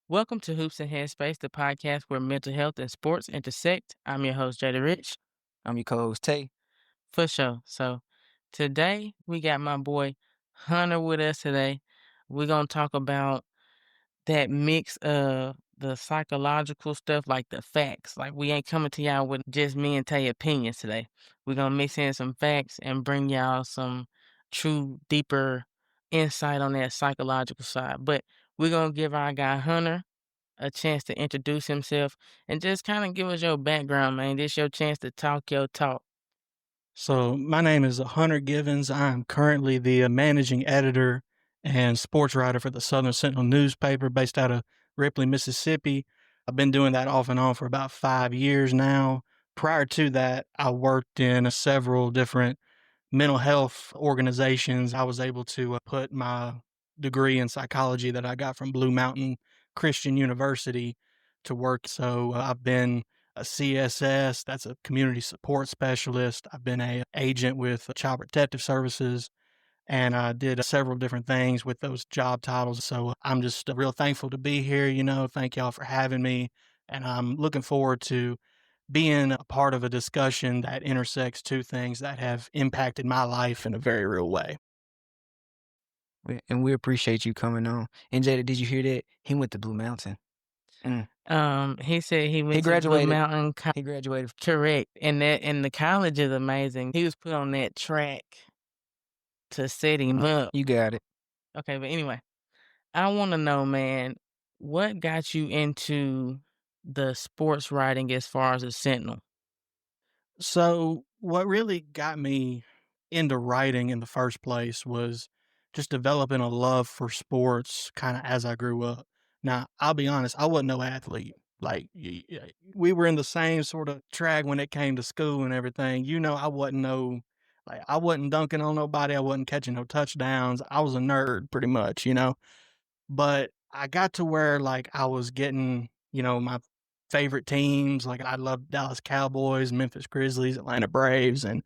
Welcome to Hoops Headspace, the podcast where mental health and sports intersect. I'm your host, Jada Rich, I'm your co-host Tay. for sure. So today we got my boy Hunter with us today. We're going to talk about that mix of the psychological stuff, like the facts. Like we ain't coming to y'all with just me and Tay opinions today. We're going to mix in some facts and bring y'all some true, deeper insight on that psychological side. But we're going to give our guy Hunter a chance to introduce himself and just kind of give us your background, man. This your chance to talk your talk. So, my name is Hunter Givens. I'm currently the managing editor and sports writer for the Southern Sentinel newspaper based out of Ripley, Mississippi. I've been doing that off and on for about 5 years now. Prior to that, I worked in several different mental health organizations. I was able to put my degree in psychology that I got from Blue Mountain Christian University to work. So I've been a CSS, that's a community support specialist. I've been a agent with Child Protective Services, and I did several different things with those job titles. So I'm just real thankful to be here. Thank y'all for having me. And I'm looking forward to being a part of a discussion that intersects two things that have impacted my life in a very real way. And we appreciate you coming on. And Jada, did you hear that? He went to Blue Mountain. He said he went He to Blue graduated. Mountain. He graduated. Correct, and the college is amazing. He was put on that track to set him up. You got it. Okay, but anyway, I want to know, man, what got you into the sports writing as far as a Sentinel? So, what really got me into writing in the first place was just developing a love for sports kind of as I grew up. Now, I'll be honest, I wasn't no athlete. Like, we were in the same sort of track when it came to school and everything. I wasn't dunking on nobody. I wasn't catching no touchdowns. I was a nerd pretty much. But I got to where like I was getting, my favorite teams. Like I loved Dallas Cowboys, Memphis Grizzlies, Atlanta Braves. And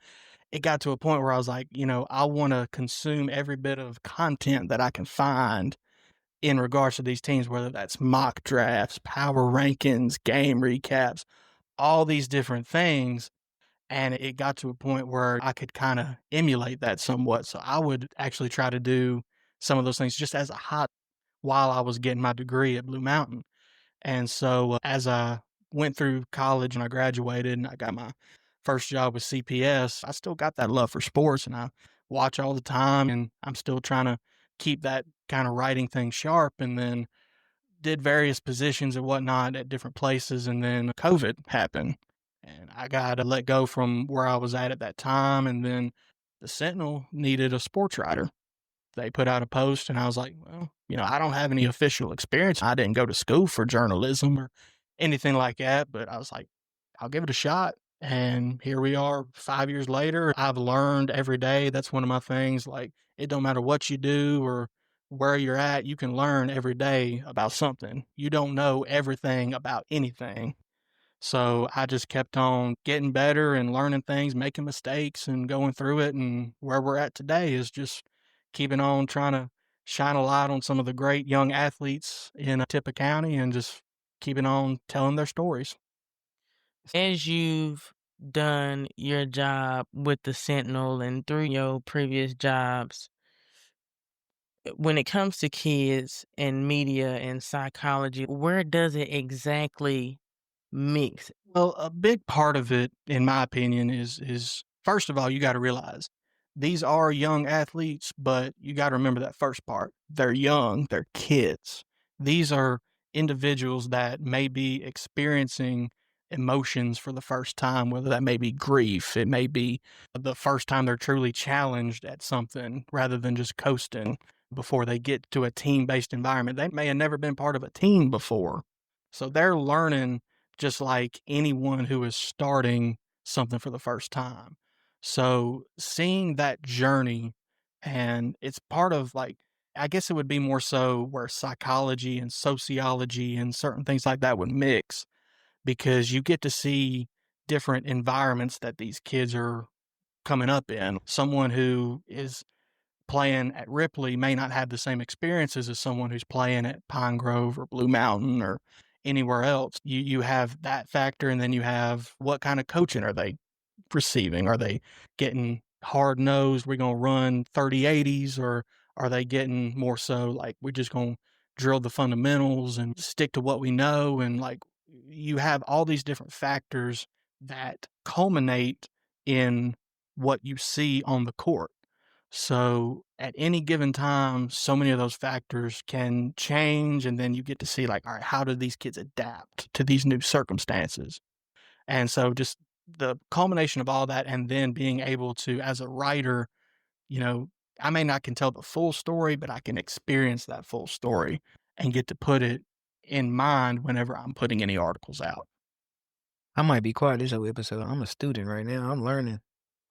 it got to a point where I was like, I want to consume every bit of content that I can find in regards to these teams, whether that's mock drafts, power rankings, game recaps, all these different things. And it got to a point where I could kind of emulate that somewhat. So I would actually try to do some of those things just as a hobby while I was getting my degree at Blue Mountain. And so as I went through college and I graduated and I got my first job with CPS, I still got that love for sports and I watch all the time and I'm still trying to keep that kind of writing thing sharp. And then did various positions and whatnot at different places. And then COVID happened and I got to let go from where I was at that time. And then the Sentinel needed a sports writer. They put out a post and I was like, well, I don't have any official experience. I didn't go to school for journalism or anything like that, but I was like, I'll give it a shot. And here we are 5 years later. I've learned every day. That's one of my things. Like, it don't matter what you do or where you're at, you can learn every day about something. You don't know everything about anything. So I just kept on getting better and learning things, making mistakes and going through it. And where we're at today is just keeping on trying to shine a light on some of the great young athletes in Tippah County and just keeping on telling their stories. As you've done your job with the Sentinel and through your previous jobs, when it comes to kids and media and psychology, where does it exactly mix? Well, a big part of it, in my opinion, is first of all, you got to realize these are young athletes, but you got to remember that first part. They're young, they're kids. These are individuals that may be experiencing emotions for the first time, whether that may be grief, it may be the first time they're truly challenged at something rather than just coasting before they get to a team based environment. They may have never been part of a team before. So they're learning just like anyone who is starting something for the first time. So seeing that journey, and it's part of like, I guess it would be more so where psychology and sociology and certain things like that would mix because you get to see different environments that these kids are coming up in. Someone who is playing at Ripley may not have the same experiences as someone who's playing at Pine Grove or Blue Mountain or anywhere else. You have that factor, and then you have what kind of coaching are they receiving? Are they getting hard nosed? We're gonna run 30-80s, or are they getting more so like we're just gonna drill the fundamentals and stick to what we know? And like you have all these different factors that culminate in what you see on the court. So at any given time, so many of those factors can change. And then you get to see, like, all right, how do these kids adapt to these new circumstances? And so just the culmination of all that, and then being able to, as a writer, you know, I may not can tell the full story, but I can experience that full story and get to put it in mind whenever I'm putting any articles out. I might be quiet this whole episode. I'm a student right now. I'm learning.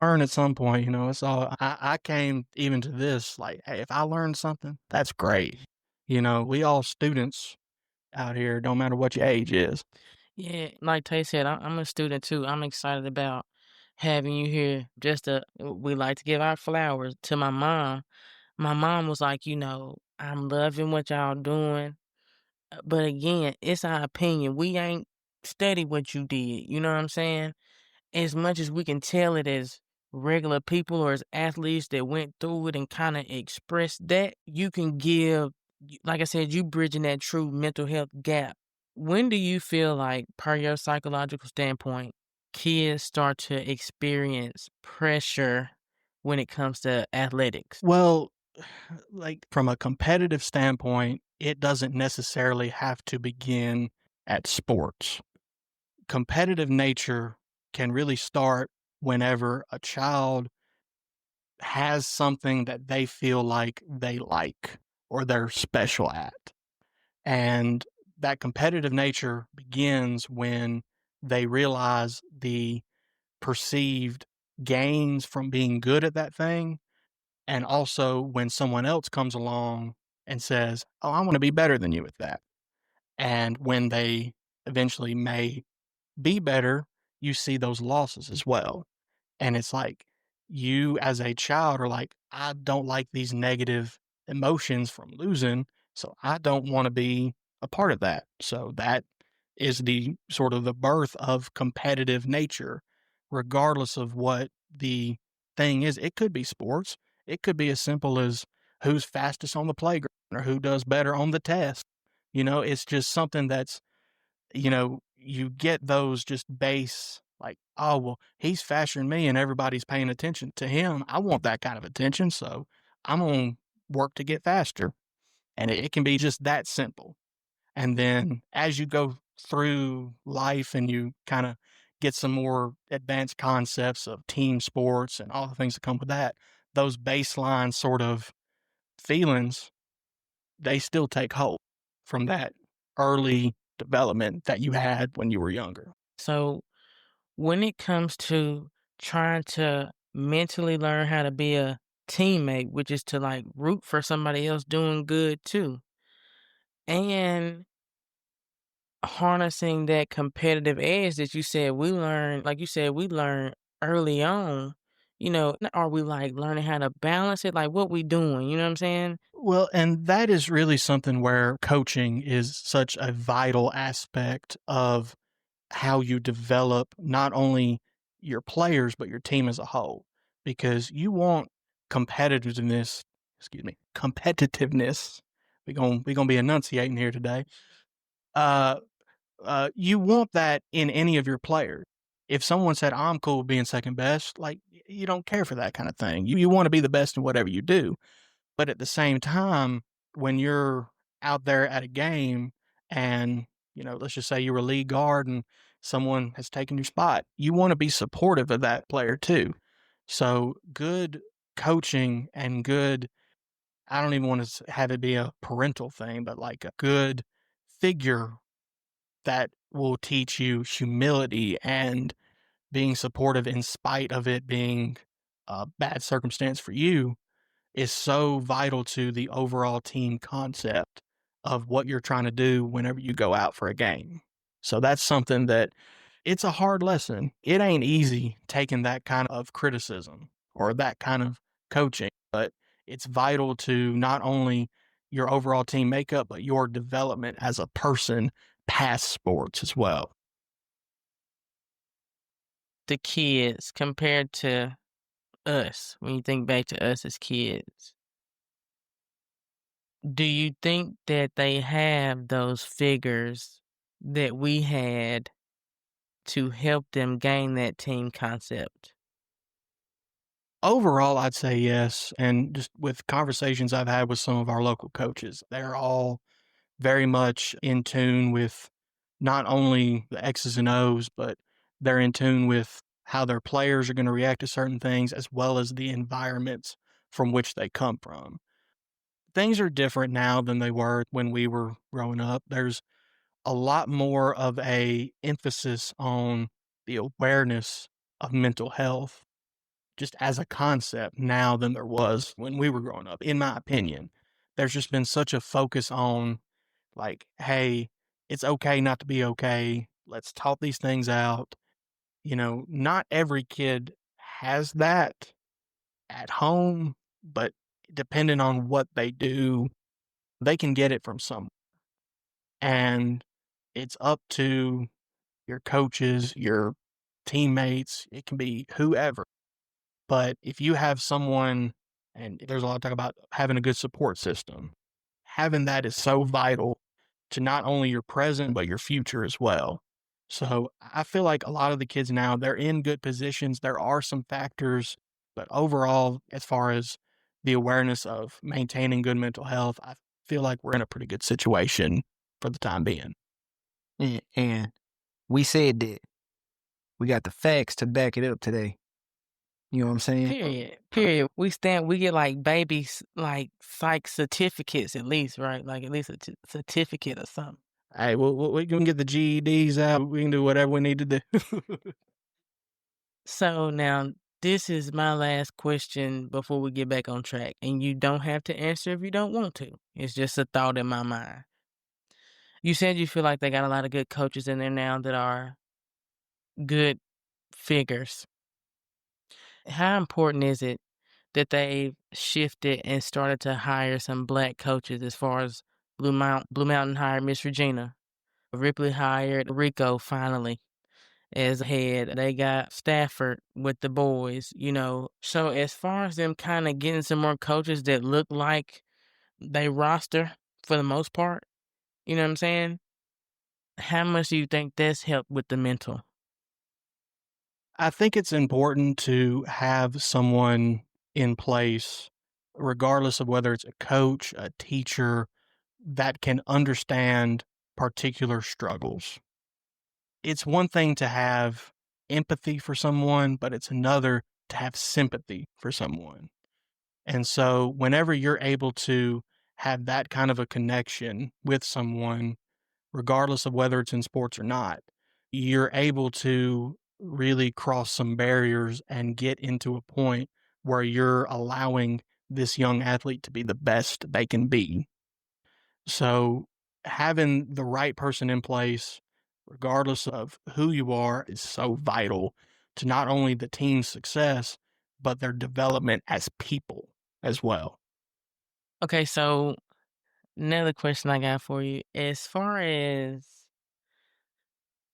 Learn at some point, it's all I came even to this, like, hey, if I learned something, that's great. We all students out here, don't matter what your age is. Yeah, like Tay said, I'm a student too. I'm excited about having you here. We like to give our flowers to my mom. My mom was like, I'm loving what y'all doing. But again, it's our opinion. We ain't study what you did. You know what I'm saying? As much as we can tell it as regular people or as athletes that went through it and kind of express that, you can give, like I said, you bridging that true mental health gap. When do you feel like, per your psychological standpoint, kids start to experience pressure when it comes to athletics? Well, like from a competitive standpoint, it doesn't necessarily have to begin at sports. Competitive nature can really start whenever a child has something that they feel like or they're special at. And that competitive nature begins when they realize the perceived gains from being good at that thing. And also when someone else comes along and says, oh, I want to be better than you at that. And when they eventually may be better, you see those losses as well. And it's like you as a child are like, I don't like these negative emotions from losing. So I don't want to be a part of that. So that is the sort of the birth of competitive nature, regardless of what the thing is. It could be sports. It could be as simple as who's fastest on the playground or who does better on the test. It's just something that's you get those just base, like, oh, well, he's faster than me and everybody's paying attention to him. I want that kind of attention. So I'm going to work to get faster. And it can be just that simple. And then as you go through life and you kind of get some more advanced concepts of team sports and all the things that come with that, those baseline sort of feelings, they still take hold from that early development that you had when you were younger. So, when it comes to trying to mentally learn how to be a teammate, which is to like root for somebody else doing good too, and harnessing that competitive edge that you said we learn, like you said, we learn early on, are we like learning how to balance it? Like what we doing, you know what I'm saying? Well, and that is really something where coaching is such a vital aspect of how you develop not only your players, but your team as a whole, because you want competitiveness, competitiveness. We're gonna be enunciating here today. Uh, you want that in any of your players. If someone said, I'm cool with being second best, like you don't care for that kind of thing. You want to be the best in whatever you do. But at the same time, when you're out there at a game and, let's just say you're a lead guard and someone has taken your spot, you want to be supportive of that player too. So good coaching and good, I don't even want to have it be a parental thing, but like a good figure that will teach you humility and being supportive in spite of it being a bad circumstance for you is so vital to the overall team concept of what you're trying to do whenever you go out for a game. So that's something that it's a hard lesson. It ain't easy taking that kind of criticism or that kind of coaching, but It's vital to not only your overall team makeup, but your development as a person past sports as well. The kids compared to us, when you think back to us as kids, do you think that they have those figures that we had to help them gain that team concept? Overall, I'd say yes. And just with conversations I've had with some of our local coaches, they're all very much in tune with not only the X's and O's, but they're in tune with how their players are going to react to certain things as well as the environments from which they come from. Things are different now than they were when we were growing up. There's a lot more of a emphasis on the awareness of mental health just as a concept now than there was when we were growing up, in my opinion. There's just been such a focus on, like, hey, it's okay not to be okay. Let's talk these things out. Not every kid has that at home, but depending on what they do, they can get it from some. And it's up to your coaches, your teammates, it can be whoever. But if you have someone, and there's a lot of talk about having a good support system, having that is so vital to not only your present, but your future as well. So I feel like a lot of the kids now, they're in good positions. There are some factors, but overall, as far as the awareness of maintaining good mental health, I feel like we're in a pretty good situation for the time being. And we said that we got the facts to back it up today. You know what I'm saying? Period. Period. We get like babies, like psych certificates at least, right? Like at least a certificate or something. Hey, we can get the GEDs out. We can do whatever we need to do. So now this is my last question before we get back on track. And you don't have to answer if you don't want to. It's just a thought in my mind. You said you feel like they got a lot of good coaches in there now that are good figures. How important is it that they've shifted and started to hire some black coaches as far as Blue Mountain hired Miss Regina. Ripley hired Rico finally as head. They got Stafford with the boys. So as far as them kind of getting some more coaches that look like they roster for the most part, you know what I'm saying? How much do you think that's helped with the mental? I think it's important to have someone in place, regardless of whether it's a coach, a teacher, that can understand particular struggles. It's one thing to have empathy for someone, but it's another to have sympathy for someone. And so, whenever you're able to have that kind of a connection with someone, regardless of whether it's in sports or not, you're able to really cross some barriers and get into a point where you're allowing this young athlete to be the best they can be. So, having the right person in place, regardless of who you are, is so vital to not only the team's success, but their development as people as well. Okay, so another question I got for you. As far as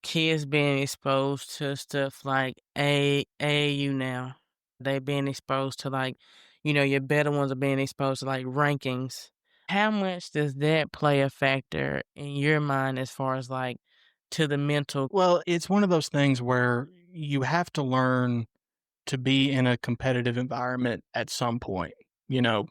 kids being exposed to stuff like AAU now, they being exposed to your better ones are being exposed to like rankings. How much does that play a factor in your mind as far as like to the mental? Well, it's one of those things where you have to learn to be in a competitive environment at some point. You know,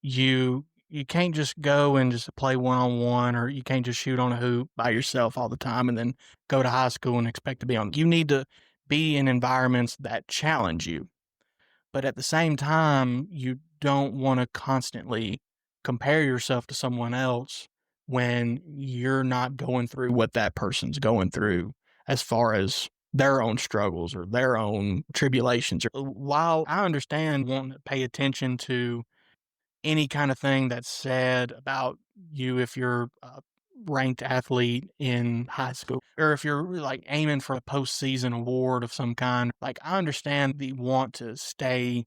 you can't just go and just play one on one, or you can't just shoot on a hoop by yourself all the time and then go to high school and expect to be on. You need to be in environments that challenge you. But at the same time, you don't want to constantly compare yourself to someone else when you're not going through what that person's going through as far as their own struggles or their own tribulations. While I understand wanting to pay attention to any kind of thing that's said about you if you're a ranked athlete in high school or if you're like aiming for a postseason award of some kind. Like, I understand the want to stay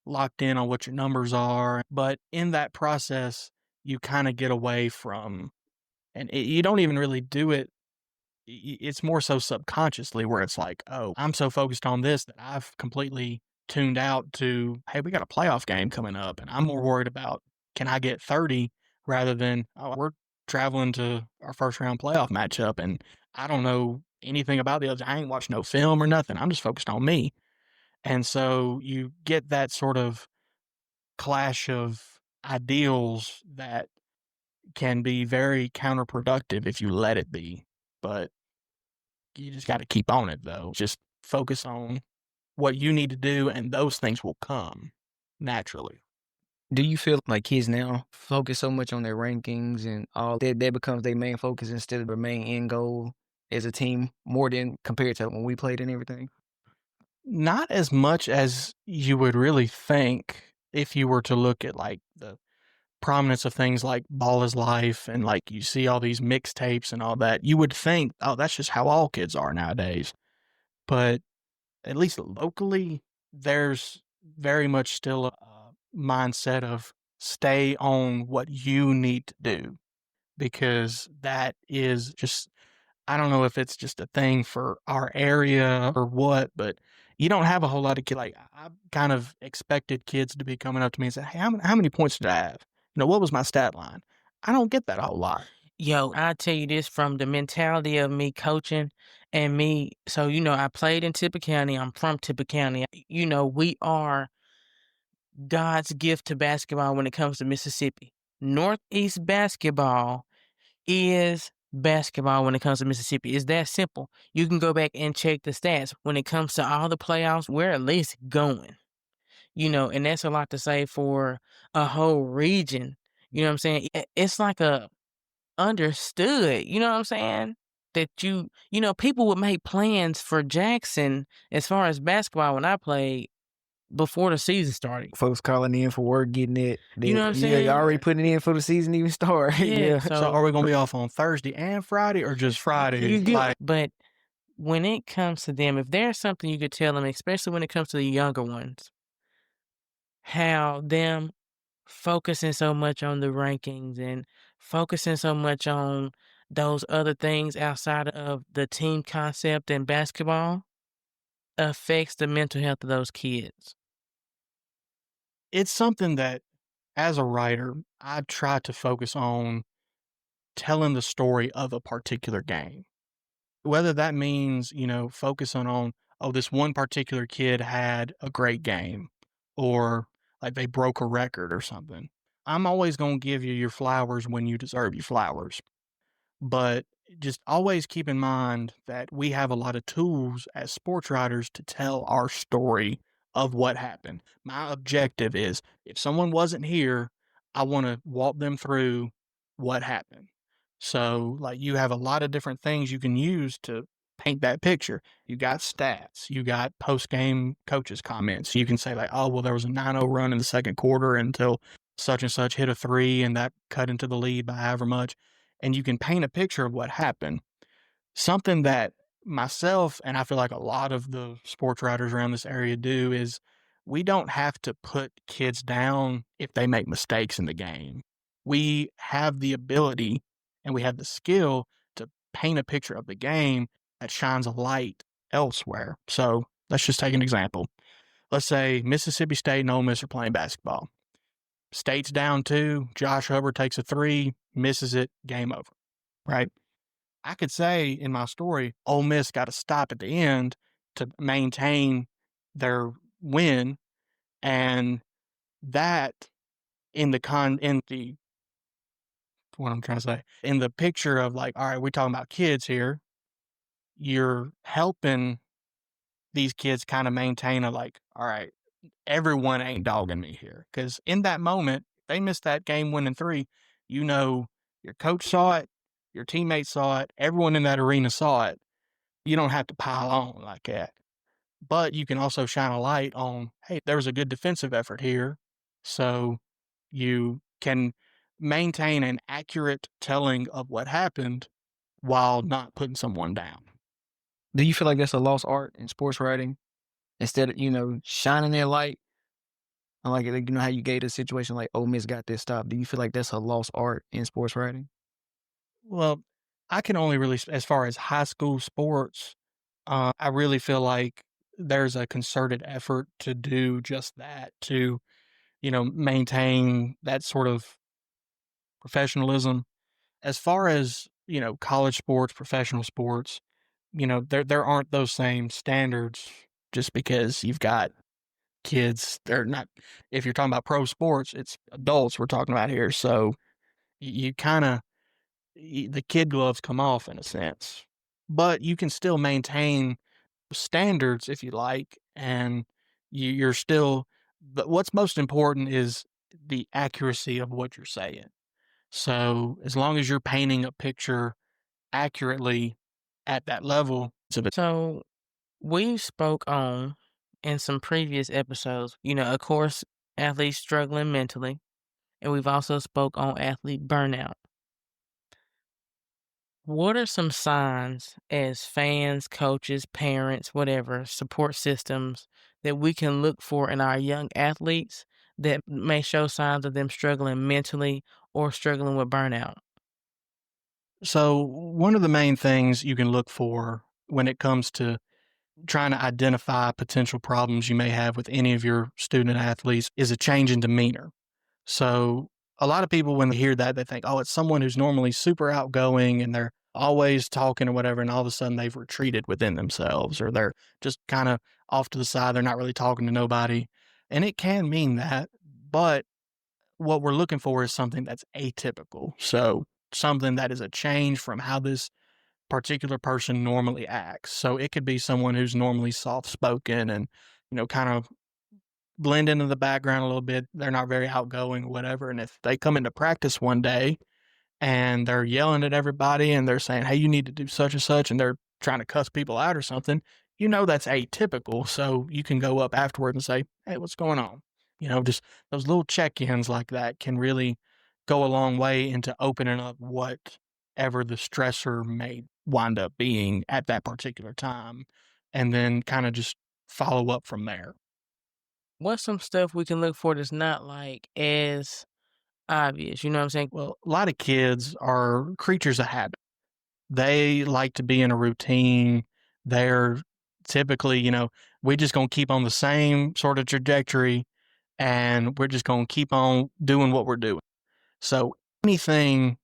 locked in on what your numbers are. But in that process, you kind of get away from, and you don't even really do it. It's more so subconsciously where it's like, oh, I'm so focused on this that I've completely tuned out to, hey, we got a playoff game coming up. And I'm more worried about, can I get 30 rather than, oh, we're traveling to our first round playoff matchup. And I don't know anything about the other. I ain't watched no film or nothing. I'm just focused on me. And so you get that sort of clash of ideals that can be very counterproductive if you let it be. But you just got to keep on it though. Just focus on what you need to do, and those things will come naturally. Do you feel like kids now focus so much on their rankings and all that becomes their main focus instead of their main end goal as a team more than compared to when we played and everything? Not as much as you would really think if you were to look at like the prominence of things like Ball is Life and like you see all these mixtapes and all that. You would think, oh, that's just how all kids are nowadays. But at least locally, there's very much still a mindset of stay on what you need to do because that is just, I don't know if it's just a thing for our area or what, but you don't have a whole lot of kids. Like, I kind of expected kids to be coming up to me and say, hey, how many points did I have? What was my stat line? I don't get that a whole lot. Yo, I tell you this from the mentality of me coaching and me. So, I played in Tippah County. I'm from Tippah County. We are God's gift to basketball when it comes to Mississippi. Northeast basketball is basketball when it comes to Mississippi. It's that simple. You can go back and check the stats. When it comes to all the playoffs, we're at least going, and that's a lot to say for a whole region. You know what I'm saying? It's like a understood, you know what I'm saying? That people would make plans for Jackson as far as basketball when I played before the season started. Folks calling in for work, getting it. You know what I'm Yeah, you saying? already putting it in for the season even start. Yeah. Yeah. So are we going to be off on Thursday and Friday or just Friday? You get, but when it comes to them, if there's something you could tell them, especially when it comes to the younger ones, how them focusing so much on the rankings and focusing so much on those other things outside of the team concept in basketball affects the mental health of those kids. It's something that as a writer, I try to focus on telling the story of a particular game. Whether that means, focusing on, oh, this one particular kid had a great game or like they broke a record or something. I'm always going to give you your flowers when you deserve your flowers. But just always keep in mind that we have a lot of tools as sports writers to tell our story of what happened. My objective is if someone wasn't here, I want to walk them through what happened. So, like, you have a lot of different things you can use to paint that picture. You got stats, you got post game coaches' comments. You can say, like, oh, well, there was a 9-0 run in the second quarter until such and such hit a three and that cut into the lead by however much, and you can paint a picture of what happened. Something that myself and I feel like a lot of the sports writers around this area do is we don't have to put kids down if they make mistakes in the game. We have the ability and we have the skill to paint a picture of the game that shines a light elsewhere. So let's just take an example. Let's say Mississippi State and Ole Miss are playing basketball. State's down 2, Josh Hubbard takes a 3, misses it, game over, right? I could say in my story, Ole Miss got to stop at the end to maintain their win, and that in the what I'm trying to say in the picture of like, all right, we're talking about kids here. You're helping these kids kind of maintain a like, all right, everyone ain't dogging me here. Because in that moment, they missed that game winning 3. Your coach saw it, your teammates saw it, everyone in that arena saw it. You don't have to pile on like that. But you can also shine a light on, hey, there was a good defensive effort here. So you can maintain an accurate telling of what happened while not putting someone down. Do you feel like that's a lost art in sports writing? Instead of, shining their light, Like, you know how you gave the situation like Ole Miss got this stop. Do you feel like that's a lost art in sports writing? Well, I can only really, as far as high school sports, I really feel like there's a concerted effort to do just that, to, maintain that sort of professionalism. As far as, college sports, professional sports, there aren't those same standards just because you've got kids. They're not, if you're talking about pro sports, it's adults we're talking about here. So you kind of, the kid gloves come off in a sense, but you can still maintain standards if you like, and you're still, but what's most important is the accuracy of what you're saying. So as long as you're painting a picture accurately at that level, So we spoke on in some previous episodes, of course, athletes struggling mentally, and we've also spoke on athlete burnout. What are some signs as fans, coaches, parents, whatever, support systems that we can look for in our young athletes that may show signs of them struggling mentally or struggling with burnout? so one of the main things you can look for when it comes to trying to identify potential problems you may have with any of your student athletes is a change in demeanor. So a lot of people, when they hear that, they think, oh, it's someone who's normally super outgoing and they're always talking or whatever. And all of a sudden they've retreated within themselves, or they're just kind of off to the side. They're not really talking to nobody. And it can mean that. But what we're looking for is something that's atypical. So something that is a change from how this particular person normally acts. So it could be someone who's normally soft spoken and, kind of blend into the background a little bit. They're not very outgoing or whatever. And if they come into practice one day and they're yelling at everybody and they're saying, hey, you need to do such and such, and they're trying to cuss people out or something, that's atypical. So you can go up afterward and say, hey, what's going on? Just those little check ins like that can really go a long way into opening up whatever the stressor may wind up being at that particular time. And then kind of just follow up from there. What's some stuff we can look for that's not like as obvious? You know what I'm saying? Well, a lot of kids are creatures of habit. They like to be in a routine. They're typically, we just going to keep on the same sort of trajectory, and we're just going to keep on doing what we're doing. So anything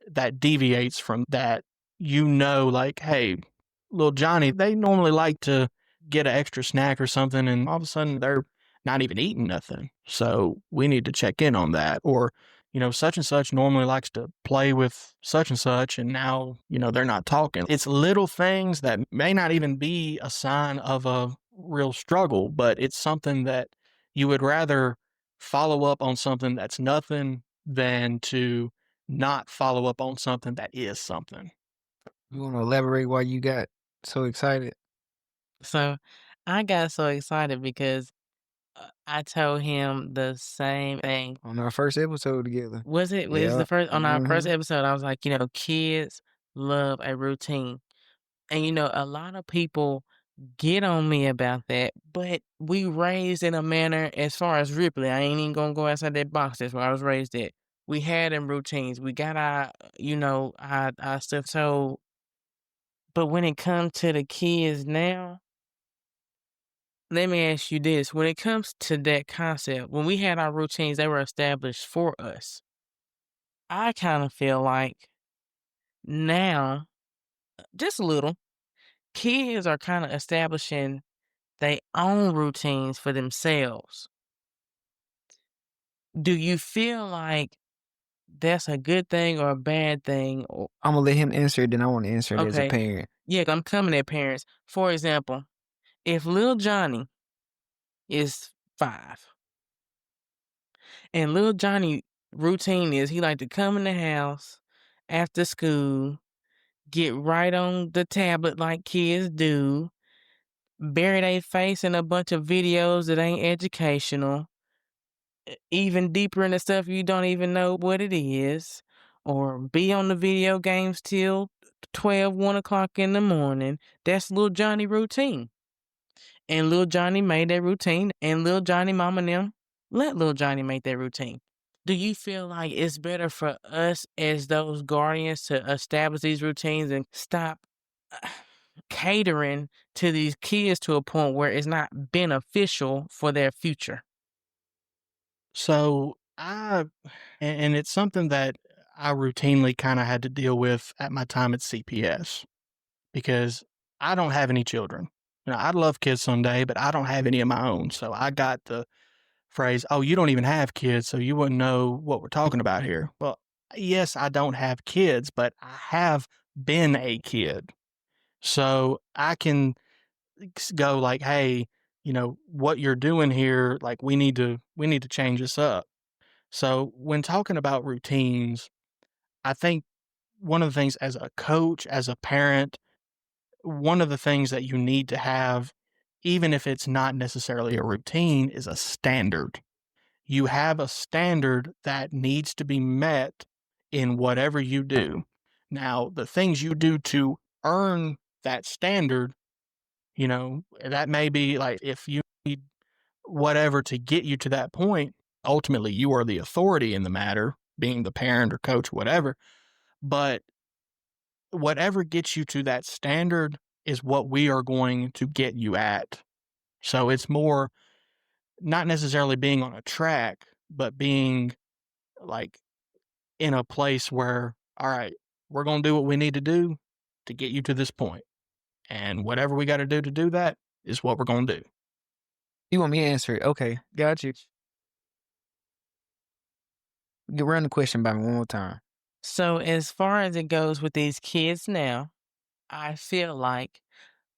that deviates from that, like, hey, little Johnny, they normally like to get an extra snack or something, and all of a sudden they're not even eating nothing. So we need to check in on that. Or, such and such normally likes to play with such and such, and now, they're not talking. It's little things that may not even be a sign of a real struggle, but it's something that you would rather follow up on something that's nothing than to not follow up on something that is something. You want to elaborate why you got so excited So I got so excited because I told him the same thing. on our first episode together? Was Yeah. the first on our first Mhm. episode? I was like, kids love a routine. And a lot of people get on me about that, but we raised in a manner as far as Ripley. I ain't even gonna go outside that box. That's where I was raised at. We had them routines. We got our stuff. So, but when it comes to the kids now, let me ask you this. When it comes to that concept, when we had our routines, they were established for us. I kind of feel like now, just a little, kids are kind of establishing their own routines for themselves. Do you feel like that's a good thing or a bad thing? Or, I'm gonna let him answer it, then I want to answer it as a okay, parent. yeah, I'm coming at parents. For example, if little Johnny is 5 and little Johnny routine is he like to come in the house after school, get right on the tablet like kids do, bury their face in a bunch of videos that ain't educational, even deeper into stuff you don't even know what it is, or be on the video games till 12, 1 o'clock in the morning. That's little Johnny routine. And little Johnny made that routine, and little Johnny mama and them let little Johnny make that routine. Do you feel like it's better for us as those guardians to establish these routines and stop uh, catering to these kids to a point where it's not beneficial for their future? So and it's something that I routinely kind of had to deal with at my time at CPS because I don't have any children. I'd love kids someday, but I don't have any of my own. So I got the phrase, "Oh, you don't even have kids, so you wouldn't know what we're talking about here." Well, yes, I don't have kids, but I have been a kid. So I can go like, "Hey, what you're doing here, like we need to change this up." So when talking about routines, I think one of the things as a coach, as a parent, one of the things that you need to have, even if it's not necessarily a routine, is a standard. You have a standard that needs to be met in whatever you do. Now, the things you do to earn that standard, that may be like if you need whatever to get you to that point, ultimately you are the authority in the matter, being the parent or coach, whatever. But whatever gets you to that standard is what we are going to get you at. So it's more not necessarily being on a track, but being like in a place where, all right, we're going to do what we need to do to get you to this point. And whatever we got to do that is what we're going to do. You want me to answer it? Okay, got you. Run the question by me one more time. So, as far as it goes with these kids now, I feel like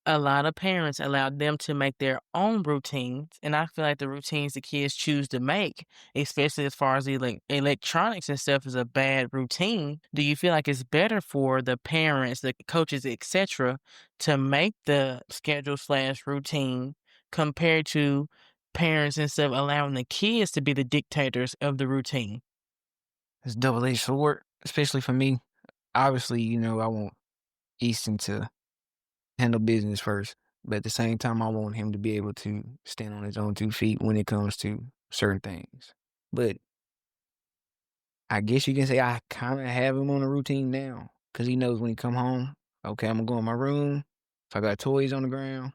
a lot of parents allow them to make their own routines, and I feel like the routines the kids choose to make, especially as far as electronics and stuff, is a bad routine. Do you feel like it's better for the parents, the coaches, etc., to make the schedule slash routine compared to parents and stuff allowing the kids to be the dictators of the routine? It's double-edged sword, especially for me. Obviously, I want Easton to handle business first, but at the same time, I want him to be able to stand on his own 2 feet when it comes to certain things. But I guess you can say I kinda have him on a routine now, cause he knows when he come home, okay, Imma go in my room. If I got toys on the ground,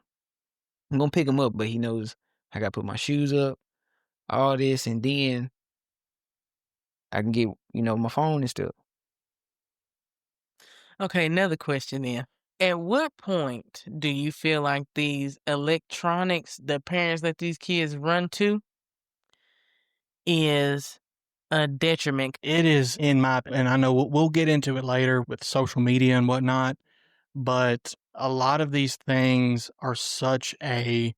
I'm gonna pick him up, but he knows I gotta put my shoes up, all this, and then I can get, my phone and stuff. Okay, another question then. At what point do you feel like these electronics the parents let these kids run to is a detriment? It is and I know we'll get into it later with social media and whatnot, but a lot of these things are such a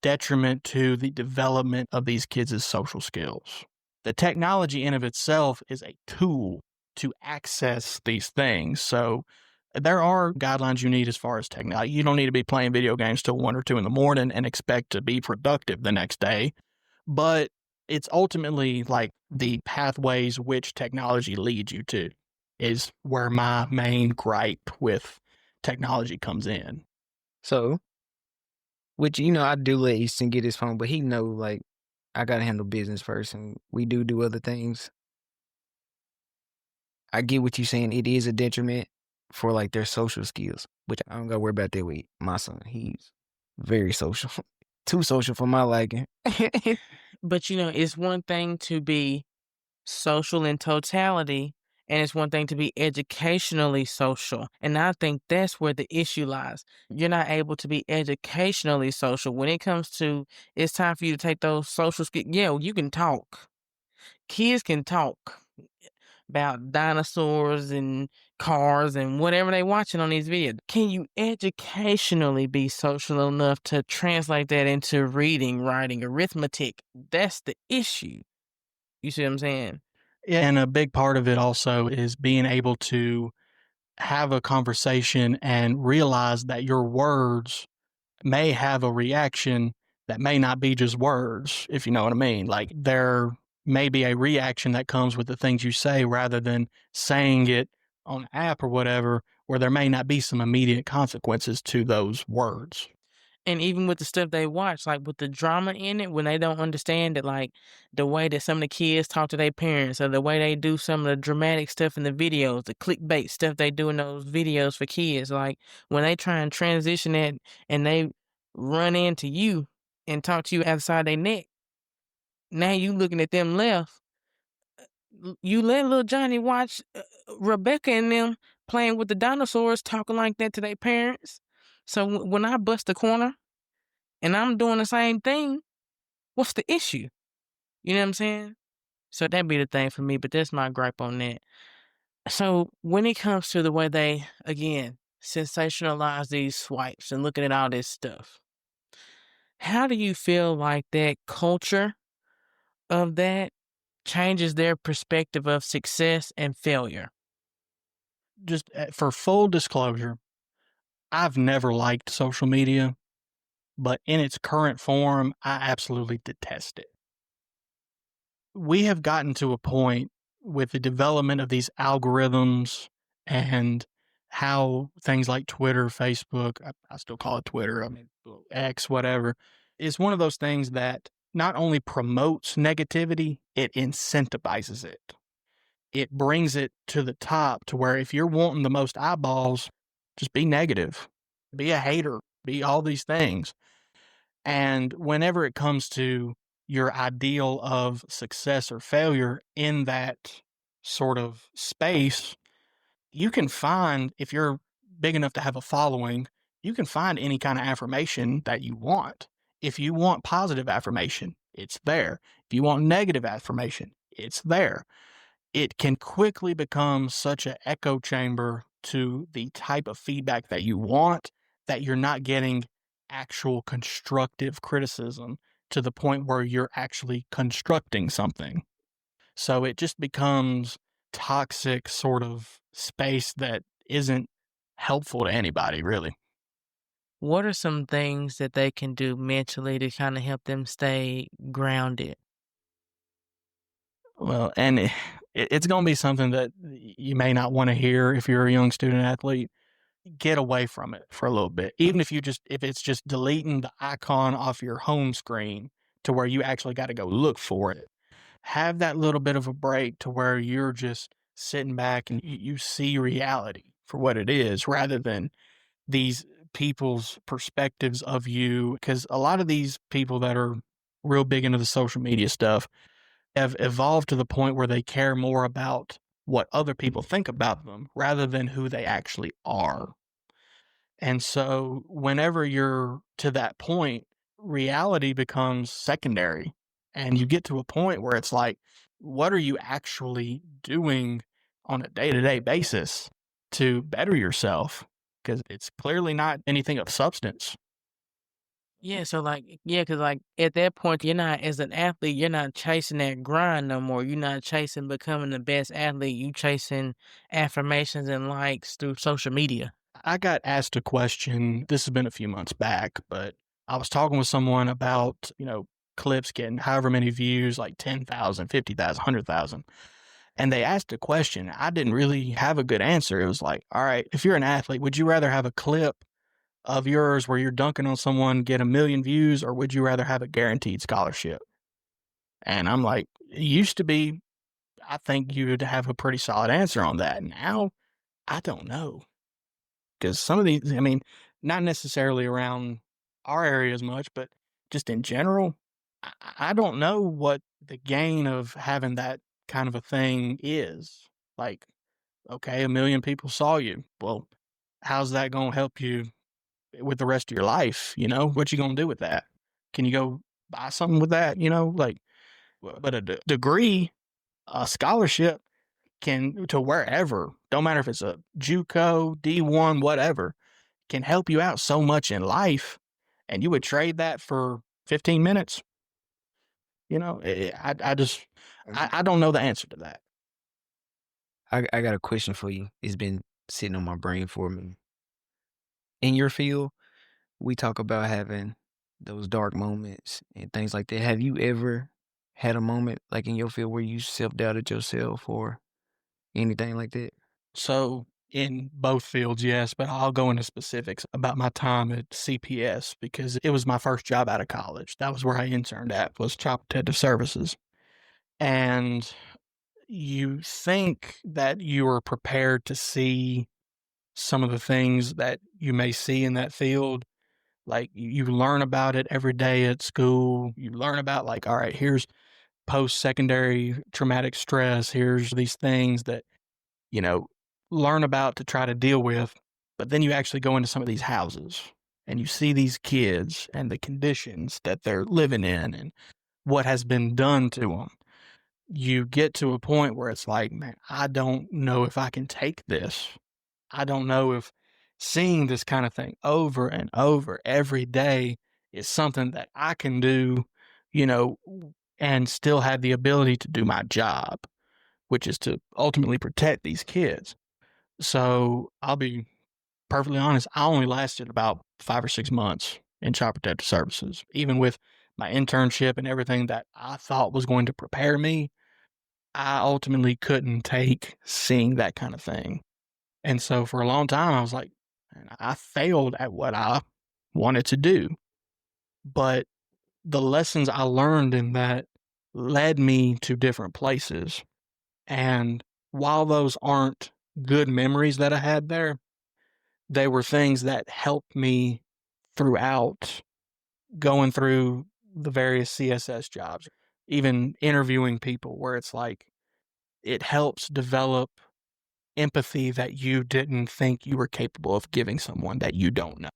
detriment to the development of these kids' social skills. The technology in of itself is a tool to access these things. So there are guidelines you need as far as technology. You don't need to be playing video games till 1 or 2 in the morning and expect to be productive the next day. But it's ultimately like the pathways which technology leads you to is where my main gripe with technology comes in. So, which, I do let Easton get his phone, but he know, like, I gotta handle business first, and we do other things. I get what you're saying. It is a detriment for, like, their social skills, which I don't gotta worry about that with my son. He's very social. Too social for my liking. But it's one thing to be social in totality, and it's one thing to be educationally social. And I think that's where the issue lies. You're not able to be educationally social. When it comes to it's time for you to take those social skills. Yeah, you can talk. Kids can talk about dinosaurs and cars and whatever they watching on these videos. Can you educationally be social enough to translate that into reading, writing, arithmetic? That's the issue. You see what I'm saying? Yeah, and a big part of it also is being able to have a conversation and realize that your words may have a reaction that may not be just words, if you know what I mean. Like there may be a reaction that comes with the things you say rather than saying it on an app or whatever, where there may not be some immediate consequences to those words. And even with the stuff they watch, like with the drama in it, when they don't understand that, like the way that some of the kids talk to their parents, or the way they do some of the dramatic stuff in the videos, the clickbait stuff they do in those videos for kids, like when they try and transition it and they run into you and talk to you outside their neck, now you looking at them left. You let little Johnny watch Rebecca and them playing with the dinosaurs, talking like that to their parents. So when I bust the corner and I'm doing the same thing, what's the issue? You know what I'm saying? So that'd be the thing for me, but that's my gripe on that. So when it comes to the way they, again, sensationalize these swipes and looking at all this stuff, how do you feel like that culture of that changes their perspective of success and failure? Just for full disclosure, I've never liked social media, but in its current form, I absolutely detest it. We have gotten to a point with the development of these algorithms and how things like Twitter, Facebook, I still call it Twitter, I mean, X, whatever, is one of those things that not only promotes negativity, it incentivizes it. It brings it to the top to where if you're wanting the most eyeballs, just be negative, be a hater, be all these things. And whenever it comes to your ideal of success or failure in that sort of space, you can find, if you're big enough to have a following, you can find any kind of affirmation that you want. If you want positive affirmation, it's there. If you want negative affirmation, it's there. It can quickly become such an echo chamber to the type of feedback that you want that you're not getting actual constructive criticism to the point where you're actually constructing something. So it just becomes toxic sort of space that isn't helpful to anybody, really. What are some things that they can do mentally to kind of help them stay grounded? Well, and it's going to be something that you may not want to hear if you're a young student athlete. Get away from it for a little bit. Even if it's just deleting the icon off your home screen to where you actually got to go look for it. Have that little bit of a break to where you're just sitting back and you see reality for what it is rather than these people's perspectives of you. Because a lot of these people that are real big into the social media stuff have evolved to the point where they care more about what other people think about them rather than who they actually are. And so whenever you're to that point, reality becomes secondary. And you get to a point where it's like, what are you actually doing on a day to day basis to better yourself? Because it's clearly not anything of substance. Yeah, so like, yeah, because like at that point, you're not, as an athlete, you're not chasing that grind no more. You're not chasing becoming the best athlete. You chasing affirmations and likes through social media. I got asked a question. This has been a few months back, but I was talking with someone about, clips getting however many views, like 10,000, 50,000, 100,000. And they asked a question. I didn't really have a good answer. It was like, all right, if you're an athlete, would you rather have a clip of yours where you're dunking on someone, get 1 million views, or would you rather have a guaranteed scholarship? And I'm like, it used to be, I think you would have a pretty solid answer on that. Now, I don't know. Because some of these, I mean, not necessarily around our area as much, but just in general, I don't know what the gain of having that kind of a thing is. Like, okay, 1 million people saw you. Well, how's that going to help you with the rest of your life? What you going to do with that? Can you go buy something with that? Like, but a degree, a scholarship can to wherever, don't matter if it's a JUCO, D1, whatever, can help you out so much in life, and you would trade that for 15 minutes. I just I don't know the answer to that. I got a question for you. It's been sitting on my brain for me. In your field, we talk about having those dark moments and things like that. Have you ever had a moment like in your field where you self doubted yourself or anything like that? So in both fields, yes, but I'll go into specifics about my time at CPS because it was my first job out of college. That was where I interned at, was Child Protective Services. And you think that you are prepared to see some of the things that you may see in that field. Like you learn about it every day at school. You learn about like, all right, here's post-secondary traumatic stress. Here's these things that, you know, learn about to try to deal with. But then you actually go into some of these houses and you see these kids and the conditions that they're living in and what has been done to them. You get to a point where it's like, man, I don't know if I can take this. I don't know if seeing this kind of thing over and over every day is something that I can do, you know, and still have the ability to do my job, which is to ultimately protect these kids. So I'll be perfectly honest, I only lasted about 5 or 6 months in Child Protective Services. Even with my internship and everything that I thought was going to prepare me, I ultimately couldn't take seeing that kind of thing. And so for a long time, I was like, man, I failed at what I wanted to do. But the lessons I learned in that led me to different places. And while those aren't good memories that I had there, they were things that helped me throughout going through the various CSS jobs, even interviewing people, where it's like it helps develop empathy that you didn't think you were capable of giving someone that you don't know.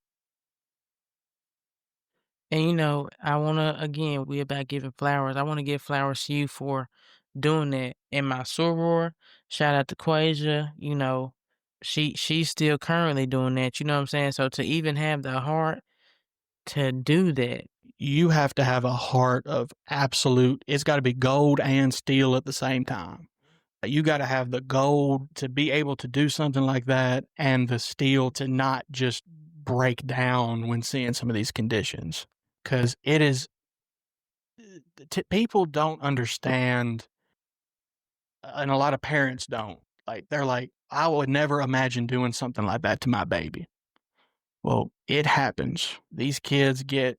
And I wanna again, we about giving flowers. I wanna give flowers to you for doing that. And my soror, shout out to Quasia, she's still currently doing that, you know what I'm saying? So to even have the heart to do that. You have to have a heart of absolute, it's got to be gold and steel at the same time. You got to have the gold to be able to do something like that and the steel to not just break down when seeing some of these conditions. Because it is, people don't understand, and a lot of parents don't. Like, they're like, I would never imagine doing something like that to my baby. Well, it happens. These kids get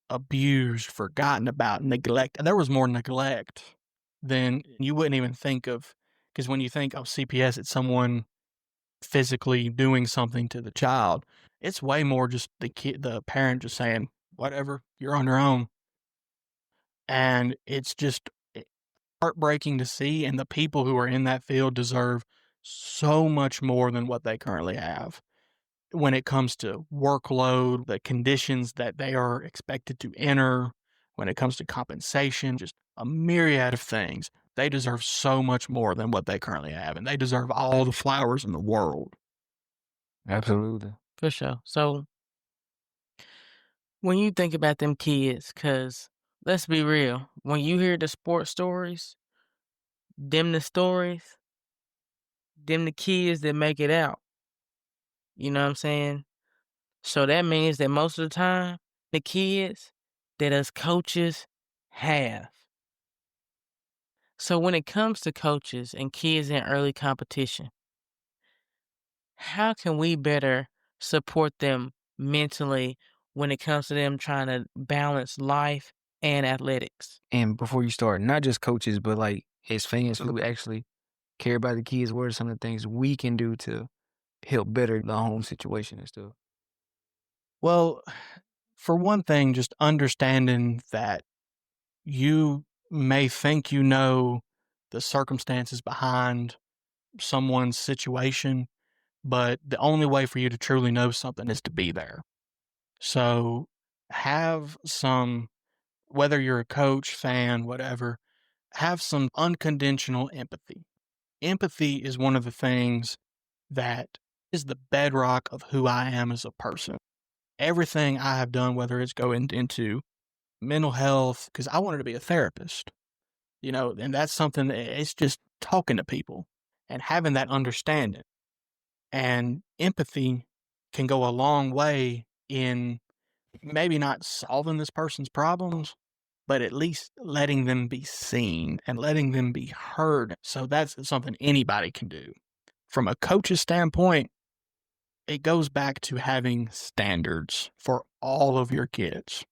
abused, forgotten about, neglect. There was more neglect than you wouldn't even think of. Because when you think of CPS, it's someone physically doing something to the child. It's way more just the parent just saying, whatever, you're on your own. And it's just heartbreaking to see. And the people who are in that field deserve so much more than what they currently have when it comes to workload, the conditions that they are expected to enter, when it comes to compensation, just a myriad of things. They deserve so much more than what they currently have, and they deserve all the flowers in the world. Absolutely. For sure. So when you think about them kids, cause let's be real, when you hear the sports stories, them the stories, them the kids that make it out. You know what I'm saying? So that means that most of the time, the kids that us coaches have. So when it comes to coaches and kids in early competition, how can we better support them mentally when it comes to them trying to balance life and athletics? And before you start, not just coaches, but like as fans who actually care about the kids, what are some of the things we can do to help better the home situation and stuff? Well, for one thing, just understanding that you may think you know the circumstances behind someone's situation, but the only way for you to truly know something is to be there. So have some, whether you're a coach, fan, whatever, have some unconditional empathy. Empathy is one of the things that is the bedrock of who I am as a person. Everything I have done, whether it's going into mental health, because I wanted to be a therapist, and that's something that it's just talking to people and having that understanding. And empathy can go a long way in maybe not solving this person's problems, but at least letting them be seen and letting them be heard. So that's something anybody can do. from a coach's standpoint, it goes back to having standards for all of your kids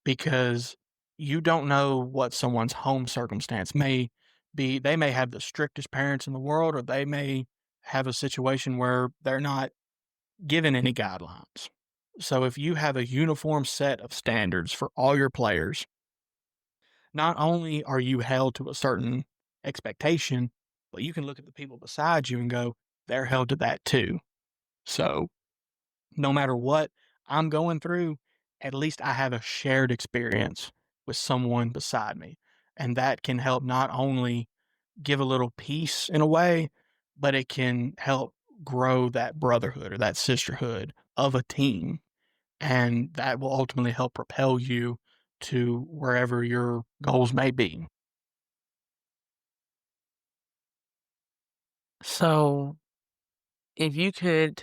because you don't know what someone's home circumstance may be. They may have the strictest parents in the world, or they may have a situation where they're not given any guidelines. So if you have a uniform set of standards for all your players, not only are you held to a certain expectation, but you can look at the people beside you and go, they're held to that too. So no matter what I'm going through, at least I have a shared experience with someone beside me. And that can help not only give a little peace in a way, but it can help grow that brotherhood or that sisterhood of a team. And that will ultimately help propel you to wherever your goals may be. So, if you could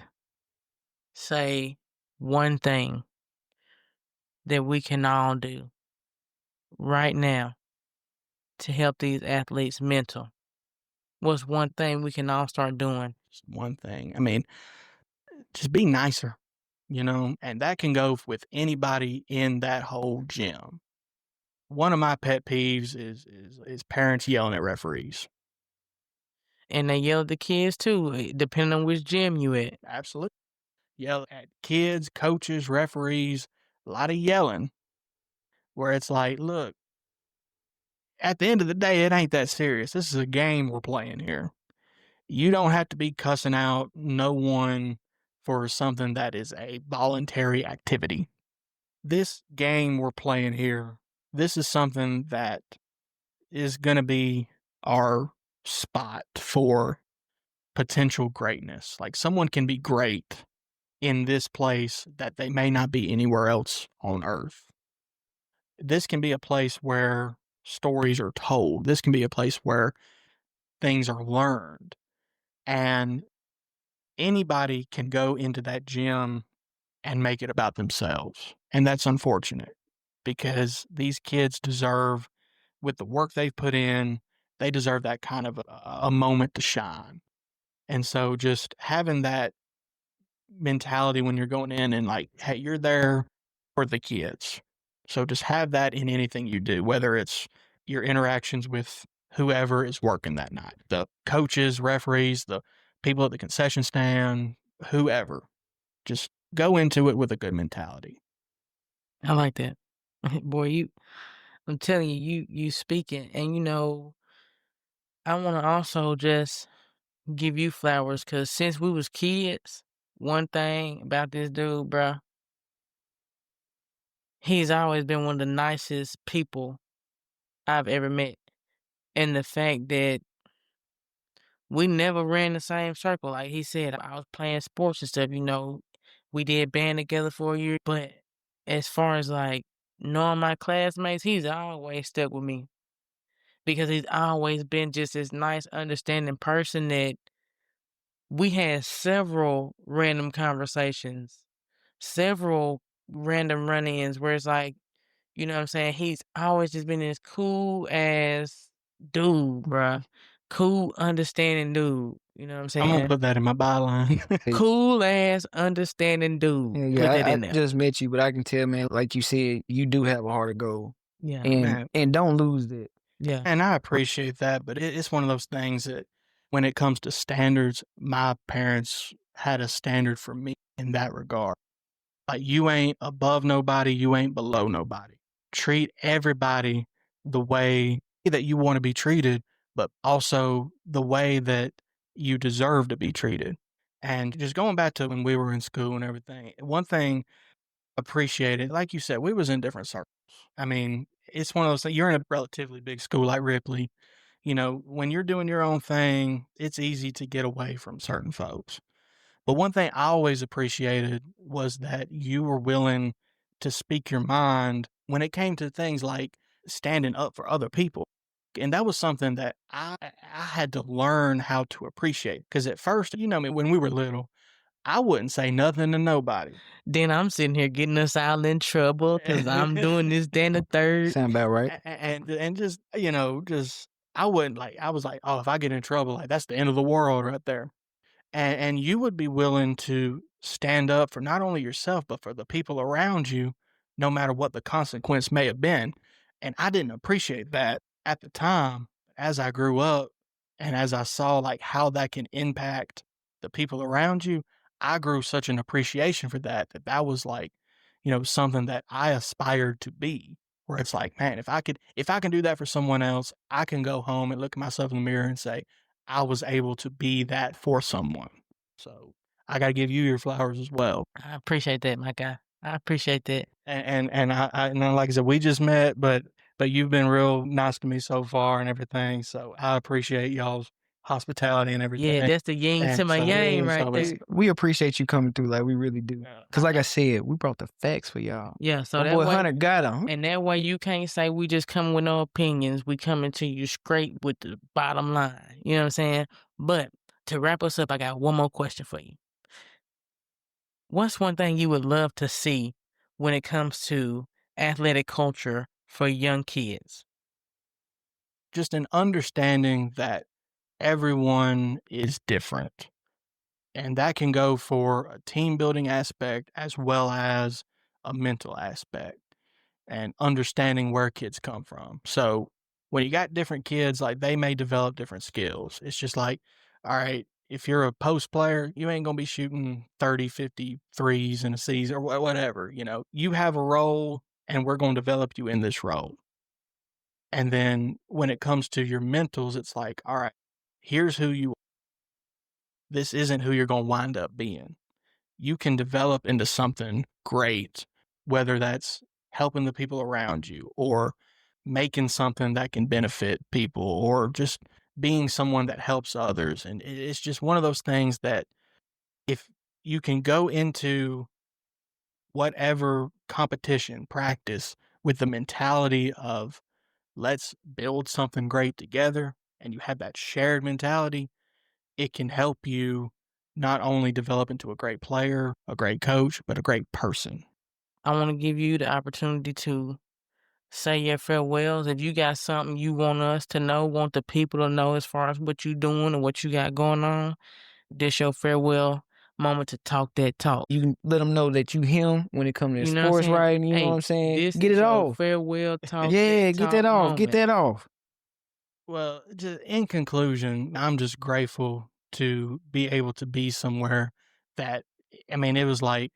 say one thing that we can all do right now to help these athletes mental, what's one thing we can all start doing? Just one thing. I mean, just be nicer, and that can go with anybody in that whole gym. One of my pet peeves is parents yelling at referees. And they yell at the kids too, depending on which gym you at. Absolutely. Yell at kids, coaches, referees, a lot of yelling where it's like, look, at the end of the day, it ain't that serious. This is a game we're playing here. You don't have to be cussing out no one for something that is a voluntary activity. This game we're playing here, this is something that is going to be our spot for potential greatness. Like someone can be great in this place that they may not be anywhere else on earth. This can be a place where stories are told. This can be a place where things are learned. And anybody can go into that gym and make it about themselves. And that's unfortunate because these kids deserve, with the work they've put in, they deserve that kind of a moment to shine. And so just having that mentality when you're going in and like, hey, you're there for the kids. So just have that in anything you do, whether it's your interactions with whoever is working that night, the coaches, referees, the people at the concession stand, whoever. Just go into it with a good mentality. I like that. Boy, I'm telling you, you speaking, and I want to also just give you flowers because since we was kids, one thing about this dude, bruh, he's always been one of the nicest people I've ever met. And the fact that we never ran the same circle. Like he said, I was playing sports and stuff, we did band together for a year. But as far as like knowing my classmates, he's always stuck with me because he's always been just this nice, understanding person that we had several random conversations, several random run-ins where it's like, you know what I'm saying? He's always just been this cool ass dude, bruh. Cool, understanding dude. You know what I'm I'm gonna saying? put that in my byline. Cool ass, understanding dude. Put that I in there. just met you, but I can tell, man, like you said, you do have a heart of gold, Yeah, Man, and don't lose that. yeah. and I appreciate that, but it's one of those things that when it comes to standards, my parents had a standard for me in that regard. Like you ain't above nobody, you ain't below nobody. Treat everybody the way that you want to be treated, but also the way that you deserve to be treated. And just going back to when we were in school and everything, one thing appreciated, like you said, we was in different circles. I mean, it's one of those things, you're in a relatively big school like Ripley. When you're doing your own thing, it's easy to get away from certain folks. But one thing I always appreciated was that you were willing to speak your mind when it came to things like standing up for other people. And that was something that I had to learn how to appreciate. Because at first, when we were little, I wouldn't say nothing to nobody. Then I'm sitting here getting us all in trouble because I'm doing this, then the third. Sound about right? And just, just I wouldn't I was like, oh, if I get in trouble, like that's the end of the world right there. and you would be willing to stand up for not only yourself, but for the people around you, no matter what the consequence may have been. And I didn't appreciate that at the time. As I grew up and as I saw like how that can impact the people around you, I grew such an appreciation for that that was like, something that I aspired to be. Where it's like, man, if I can do that for someone else, I can go home and look at myself in the mirror and say, I was able to be that for someone. So I got to give you your flowers as well. I appreciate that, my guy. I appreciate that. And like I said, we just met, but you've been real nice to me so far and everything. So I appreciate y'all's hospitality and Yeah, everything. that's the yin to And my so, yang right so there. it's, We appreciate you coming through, like we really do. Cause like I said, we brought the facts for y'all. Yeah, so My that boy way, Hunter got him. and that way you can't say we just come with no opinions. We coming to you straight with the bottom line. You know what I'm saying? But to wrap us up, I got one more question for you. What's one thing you would love to see when it comes to athletic culture for young kids? just an understanding that everyone is different. And that can go for a team building aspect as well as a mental aspect and understanding where kids come from. So when you got different kids, like they may develop different skills. It's just like, all right, if you're a post player, you ain't going to be shooting 30, 50 threes in a season or whatever. You have a role and we're going to develop you in this role. And then when it comes to your mentals, it's like, all right, here's who you are. This isn't who you're going to wind up being. You can develop into something great, whether that's helping the people around you or making something that can benefit people or just being someone that helps others. And it's just one of those things that if you can go into whatever competition, practice with the mentality of let's build something great together and you have that shared mentality, it can help you not only develop into a great player, a great coach, but a great person. I want to give you the opportunity to say your farewells. If you got something you want us to know, want the people to know as far as what you doing and what you got going on, this your farewell moment to talk that talk. You can let them know that you him when it comes to You know what I'm sports saying? writing. You know Hey, what I'm saying? this Get is it your off. farewell talk. Yeah, that get talk that off. Get moment. that off. Well, just in conclusion, I'm just grateful to be able to be somewhere that, I mean, it was like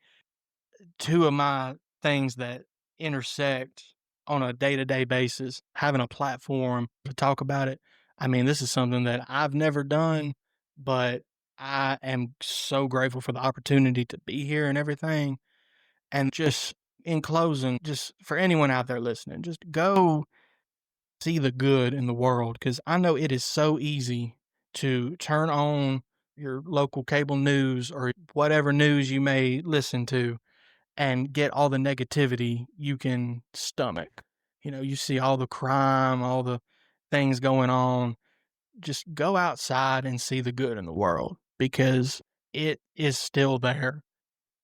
two of my things that intersect on a day to day basis, having a platform to talk about it. I mean, this is something that I've never done, but I am so grateful for the opportunity to be here and everything. And just in closing, just for anyone out there listening, just go see the good in the world because I know it is so easy to turn on your local cable news or whatever news you may listen to and get all the negativity you can stomach. You see all the crime, all the things going on. Just go outside and see the good in the world because it is still there,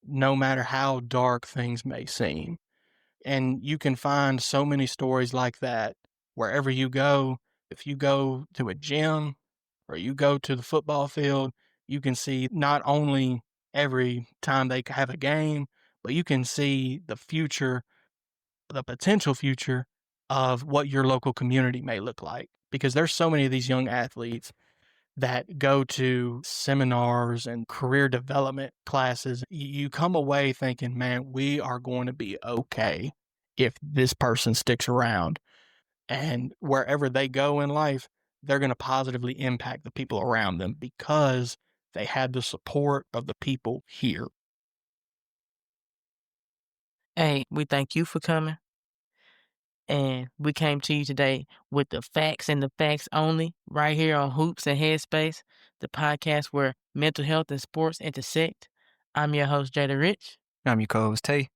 no matter how dark things may seem. And you can find so many stories like that wherever you go. If you go to a gym or you go to the football field, you can see not only every time they have a game, but you can see the future, the potential future of what your local community may look like. Because there's so many of these young athletes that go to seminars and career development classes. You come away thinking, man, we are going to be okay if this person sticks around. And wherever they go in life, they're going to positively impact the people around them because they had the support of the people here. Hey, we thank you for coming. And we came to you today with the facts and the facts only, right here on Hoops and Headspace, the podcast where mental health and sports intersect. I'm your host, Jada Rich. I'm your co-host Tay.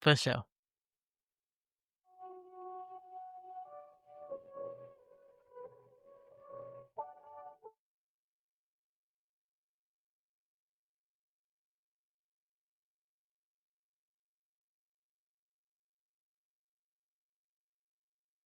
For sure.